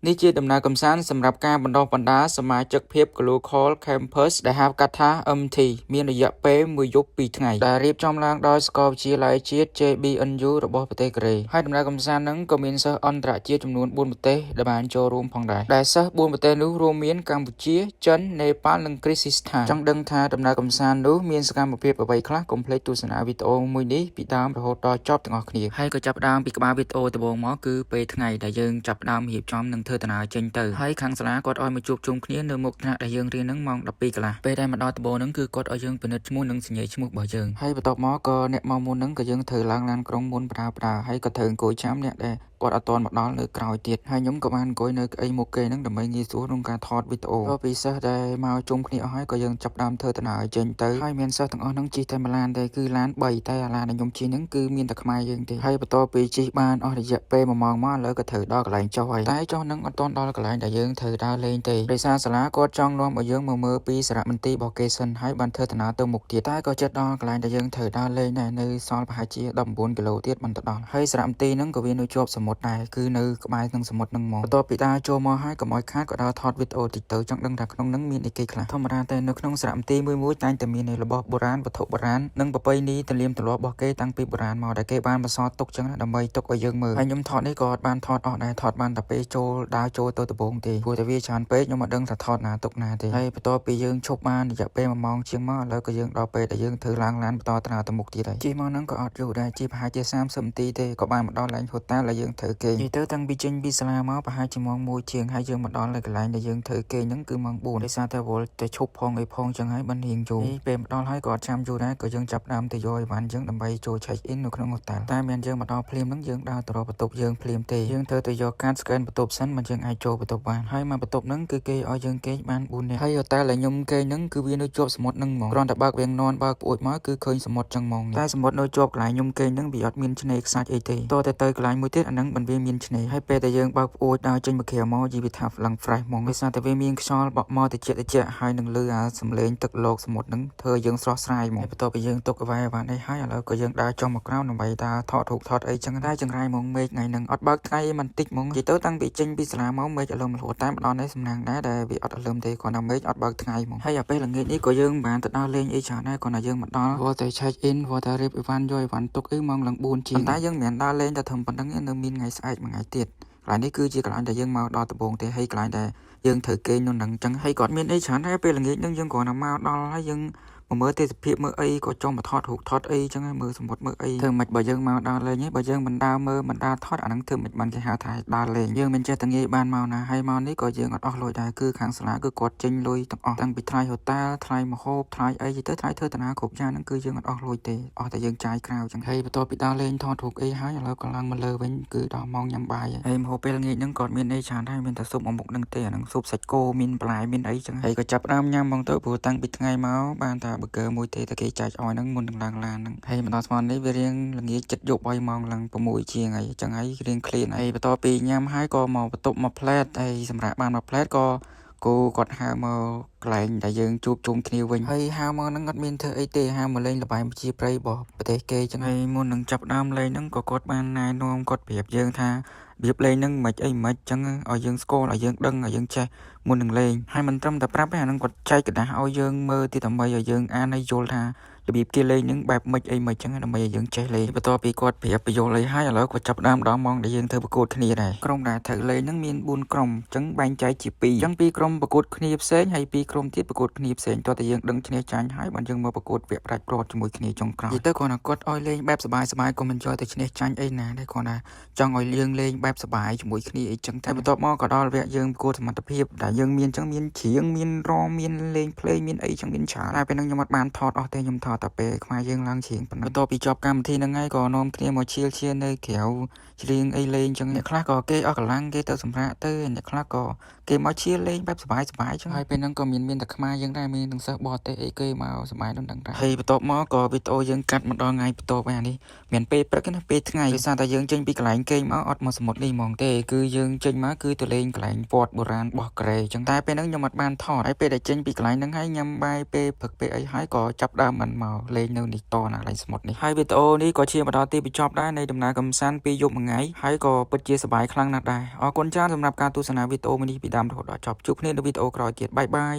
នេះជាដំណើរកម្សាន្តសម្រាប់ការបណ្ដុះបណ្ដាលសមាជិកភាព Global Campus ដែលហៅកាត់ថា MT មានរយៈពេល1យប់2ថ្ងៃដែលរៀបចំឡើងដោយសាកលវិទ្យាល័យជាតិ JBNU របស់ប្រទេសកូរ៉េហើយដំណើរកម្សាន្តហ្នឹងក៏មានសិស្សអន្តរជាតិចំនួន4ប្រទេសដែលបានចូលរួមផងដែរដែលសិស្ស4ប្រទេសនោះរួមមានកម្ពុជាចិននេប៉ាល់និងគ្រីស៊ីស្ថានចង់ដឹងថាដំណើរកម្សាន្តនោះមានសកម្មភាពអ្វីខ្លះកុំភ្លេចទស្សនាវីដេអូមួយនេះពីដើមរហូតដល់ចប់ទាំងអស់គ្នាហើយក៏ចាប់ផ្ដើមពីក្បាលវីដេអូដំបូងមកគឺពេលថ្ងៃដែលយើងចាប់ផ្ដើមរៀបចំនឹងធ្វើដំណើរចេញទៅហើយខាងសាលាគាត់ឲ្យមកជួបជុំគ្នានៅមុខថ្នាក់ដែលយើងរៀននឹងម៉ោង 12 កន្លះពេលដែលមកដល់ដំបូងហ្នឹងគឺគាត់ឲ្យយើងពិនិត្យឈ្មោះនិងសញ្ញាឈ្មោះរបស់យើងហើយបន្ទាប់មកក៏អ្នកមកមុនហ្នឹងក៏យើងត្រូវឡើងឡានក្រុងមុនបដាហើយក៏ត្រូវអង្គុយចាំអ្នកដែលគាត់អត់ទាន់មកដល់នៅក្រោយទៀតហើយខ្ញុំក៏បានអង្គុយនៅកៅអីមុខគេហ្នឹងដើម្បីងាយស្រួលក្នុងការថតវីដេអូក៏ពីសិស្សដែលមកជុំគ្នាអស់ហើយក៏យើងចាប់ដើមធ្វើដំណើរចេញទៅហើយមានសិស្សទាំងអស់ហ្នឹងជិះតែមួយឡានទេគឺឡាន3តែអាឡានដែលខ្ញុំជិះហ្នឹងគឺមានតែខ្មែរយើងទេហើយបន្ទាប់ពីជិះបានអស់រយៈពេល1ម៉ោងមកឥឡូវក៏ត្រូវដល់កន្លែងចុះហើយតែចុះហ្នឹងអត់ទាន់ដល់កន្លែងដែលយើងត្រូវដើរលេងទេដោយសារសាលាគាត់ចង់នាំឲ្យយើងមកមើលពីសារមន្ទីររបស់គេសិនហើយបានធ្វើដំណើរទៅមុខទៀតតែក៏ចិត្តដល់កន្លែងដែលយើងត្រូវដើរលេងដែរនៅសល់ប្រហែលជា19គីឡូទៀតបានទៅដល់ហើយសារមន្ទីរហ្នឹងក៏វានៅជាប់សមុទ្រដែរគឺនៅក្បែរនឹងសមុទ្រនឹងមកបន្ទាប់ពីដើរចូលមកហើយកុំឲ្យខាតក៏ដើរថតវីដេអូតិចទៅចង់ដឹងថាក្នុងនឹងមានអីគេខ្លះធម្មតាតែនៅក្នុងសារមន្ទីរមួយតែងតែមានរបស់បុរាណវត្ថុបុរាណនិងប្រពៃណីទន្លៀមទម្លាប់របស់គេតាំងពីបុរាណមកដែលគេបានបន្សល់ទុកចឹងដើម្បីទុកឲ្យយើងមើលហើយខ្ញុំថតនេះក៏អត់បានថតអស់ដែរថតបានតែពេលចូលដើរចូលទៅដំបូងទេព្រោះតែវាច្រើនពេកខ្ញុំអត់ដឹងថាថតណាទុកណាទេហើយបន្ទាប់ពីយើងឈប់បានរយៈពេល1ម៉ោងជាងមកឥឡូវក៏យើងដល់ពេលដែលយើងធ្វើឡើងឡានបន្តដំណើរទៅមុខទៀតហើយជិះមកហ្នឹងក៏អត់យូរដែរជិះប្រហែលជា30នាទីទេក៏បានមកដល់ឡែងហូតែលដែលយើងត្រូវគេនិយាយទៅតាំងពីចេញពីសាលាមកប្រហែលជាម៉ោង1ជាងហើយយើងមកដល់នៅកន្លែងដែលយើងត្រូវគេហ្នឹងគឺម៉ោង4ដោយសារតែវល់តែឈប់ផងអីផងចឹងហើយបានរៀងយូរពេលមកដល់ហើយក៏អត់ចាំយូរដែរក៏យើងចាប់ដើមទៅយកអីវ៉ាន់យើងដើម្បីចូល check in នៅក្នុងហូតែលតែមានយើងមកដល់ភ្លាមហ្នឹងយើងដើរទៅរកបន្ទប់យើងភ្លាមទេយើងត្រូវទៅយកកាត scan បន្ទប់សិនមិនយើងអាចចូលបន្ទប់បានហើយមកបន្ទប់ហ្នឹងគឺគេឲ្យយើងគេបាន4នាក់ហើយហូតែលដែលខ្ញុំគេហ្នឹងគឺវានៅជាប់សមុទ្រហ្នឹងហ្មងគ្រាន់តែបើកវាំងននបើកប្អួយមកគឺឃើញសមុទ្រចឹងហ្មងតែសមុទ្រនៅជាប់កន្លែងខ្ញុំគេហ្នឹងវាអត់មានឆ្នេរខ្សាច់អីទេតតែទៅកន្លែងមួយទៀតអាហ្នឹងមិនវាមានឆ្នេរហើយពេលដែលយើងបើកប្អួយដើរចេញមកក្រៅមកយីវាថាឡើង fresh ហ្មងដោយសារតែវាមានខ្យល់បក់មកតិចហើយនឹងលឺអាសំឡេងទឹកលោកសមុទ្រហ្នឹងធ្វើយើងស្រស់ស្រាយហ្មងបន្ទាប់ពីយើងទុកអីវ៉ាន់អីហើយឥឡូវក៏យើងដើរចុះមកក្រោមដើម្បីដើរថតរូបថតអីចឹងដែរចង្រៃហ្មងមេឃថ្ងៃហ្នឹងអត់បើកថ្ងៃមិនតិចហ្មងនិយាយទៅតាំងពីចេញពីសាលាមកមេឃអលឹមរហូតតែម្ដងនេះសំណាងដែរដែលវាអត់អលឹមទេគ្រាន់តែមេឃអត់បើកថ្ងៃហ្មងហើយអាពេលល្ងាចនេះក៏យើងមិនបានទៅដើរលេងអីច្រើនដែរគ្រាន់តែយើងមកដល់វល់តែ check in វល់តែរៀបអីវ៉ាន់យកអីវ៉ាន់ទុកអីម៉ោងឡើង4ជាងតែយើងមិនមែនដើរលេងតែធំប៉ុណ្្នឹងនៅមានថ្ងៃស្អែកមួយថ្ងៃទៀតកន្លែងនេះគឺជាកន្លែងដែលយើងមកដល់ដំបូងទេហើយកន្លែងដែលយើងត្រូវគេងនោះហ្នឹងអញ្ចឹងហើយគាត់មានអីច្រើនដែរពេលល្ងាចហ្នឹងយើងគ្រាន់តែមកដល់ហើយយើងមើលទេសភាពមើលអីក៏ចង់មកថតរូបថតអីចឹងហើយមើលសមុទ្រមើលអីធ្វើមិនបើយើងមកដល់លេងហ្នឹងបើយើងមិនដើរមើលមិនដើរថតអាហ្នឹងធ្វើមិនបានគេហៅថាដើរលេងយើងមិនចេះតែងាយបានមកណាហើយមកនេះក៏យើងអត់អស់លុយដែរគឺខាងសាលាគឺគាត់ចេញលុយទាំងអស់តាំងពីថ្លៃហូតែលថ្លៃម្ហូបថ្លៃអីទៅថ្លៃធ្វើតាណាគ្រប់យ៉ាងហ្នឹងគឺយើងអត់អស់លុយទេអស់តែយើងចាយក្រៅចឹងហើយបន្ទាប់ពីដើរលេងថតរូបអីហើយឥឡូវក៏ឡើងមកលើវិញគឺដល់ម៉ោងញ៉ាំបាយហើយម្ហូបពេលល្ងាចហ្នឹងគាត់មានអីច្រើនដែរមានតែស៊ុបមួយមុខហ្នឹងទេអាហ្នឹងស៊ុបសាច់គោមានបន្លែមានអីចឹងហើយក៏ចាប់ផ្ដើមញ៉ាំហ្មងទៅព្រោះតាំងពីថ្ងៃមកបានតែប៊ឺហ្គឺមួយទេគេចែកឲ្យហ្នឹងមុននឹងឡើងឡានហ្នឹងហើយមកដល់ស្មាននេះវារៀងល្ងាចចិត្តយប់3ម៉ោងឡើង6ជាងហើយអញ្ចឹងហើយរៀងឃ្លានហើយបន្ទាប់ពីញ៉ាំហើយក៏មកបន្ទប់មកផ្លែតហើយសម្រាប់បានមកផ្លែតក៏គូគាត់ហៅមកកន្លែងដែលយើងជួបជុំគ្នាវិញហើយហៅមកហ្នឹងអត់មានធ្វើអីទេហៅមកលេងល្បែងប្រជាប្រិយរបស់ប្រទេសគេអញ្ចឹងហើយមុននឹងចាប់ដើមលេងហ្នឹងក៏គាត់បានណែនាំគាត់ប្រាប់យើងថារបៀបលេងហ្នឹងមិនអីមិនអញ្ចឹងឲ្យយើងស្គាល់ឲ្យយើងដឹងឲ្យយើងចេះមុននឹងលេងហើយមិនត្រឹមតែប្រាប់ទេអាហ្នឹងគាត់ចែកกระดาษឲ្យយើងមើលទីដើម្បីឲ្យយើងអានឲ្យយល់ថារបៀបគេលេងហ្នឹងបែបមិនអីមិនអញ្ចឹងដើម្បីឲ្យយើងចេះលេងបន្ទាប់ពីគាត់ប្រាប់បញ្យល់អីហើយឥឡូវគាត់ចាប់ដើមដល់ម៉ោងដែលយើងធ្វើប្រកួតគ្នាដែរក្រុមដែលត្រូវលេងហ្នឹងមាន4ក្រុមអញ្ចឹងបែងចែកជា2អញ្ចឹង2ក្រុមប្រកួតគ្នាផ្សេងហើយ2ក្រុមទៀតប្រកួតគ្នាផ្សេងតោះតែយើងដឹងឈ្នះចាញ់ហើយបានយើងមកប្រកួតពាក់ប្រាច់ព្រាត់ជាមួយគ្នាចុងក្រោយនិយាយទៅគ្រាន់តែគាត់ឲ្យលេងបែបសប្បាយៗក៏មិនចូលទៅឈ្នះចាញ់អីណាដែរគ្រាន់តែចង់ឲ្យយើងលេងបែបសប្បាយជាមួយគ្នាអីចឹងតែបន្ទាប់មកក៏ដល់វគ្គយើងប្រកួតសមត្ថភាពដែលយើងមានចឹងមានច្រៀងមានរាំមានលេងភ្លេងមានអីចឹងមានច្រើនតែពេលហ្នឹងខ្ញុំអត់បានថតអស់ទេខ្ញុំថតតែពេលខ្មែរយើងឡើងច្រៀងប៉ុណ្ណឹងបន្ទាប់ពីចប់កម្មវិធីហ្នឹងហើយក៏នាំគ្នាមកឈៀលនៅក្រៅច្រៀងអីលេងចឹងអ្នកខ្លះក៏គេអស់កម្លាំងគេទៅសម្រាកទៅអ្នកខ្លះក៏គេមកឈៀលលេងបែបសប្បាយចឹងហើយពេលហ្នឹងក៏មានតែខ្មែរយើងដែរមានទាំងសិស្សបរទេសអីគេមកសប្បាយដល់ដឹងដែរហើយបន្ទាប់មកក៏វីដេអូយើងកាត់មកដល់ថ្ងៃបន្ទាប់ហើយនេះមានពេលព្រឹកណាពេលថ្ងៃដោយសារតែយើងចេញពីកន្លែងគេងមកអត់មកសមុទ្រនេះហ្មងទេគឺយើងចេញមកគឺទៅលេងកន្លែងវត្តបុរាណរបស់កូរ៉េចឹងតែពេលហ្នឹងខ្ញុំអត់បានថតហើយពេលដែលចេញពីកន្លែងហ្នឹងហើយញ៉ាំបាយពេលព្រឹកពេលអីហើយក៏ចាប់ដើមមិនមក មកលេងនៅនេះតណាកន្លែងសមុទ្រនេះហើយវីដេអូនេះក៏ឈានមកដល់ទីបញ្ចប់ដែរនៃដំណើរកំសាន្តពីយប់មួយថ្ងៃហើយក៏ពិតជាសប្បាយខ្លាំងណាស់ដែរអរគុណច្រើនសម្រាប់ការទស្សនាវីដេអូនេះពីដើមរហូតដល់ចប់ជួបគ្នានៅវីដេអូក្រោយទៀតបាយបាយ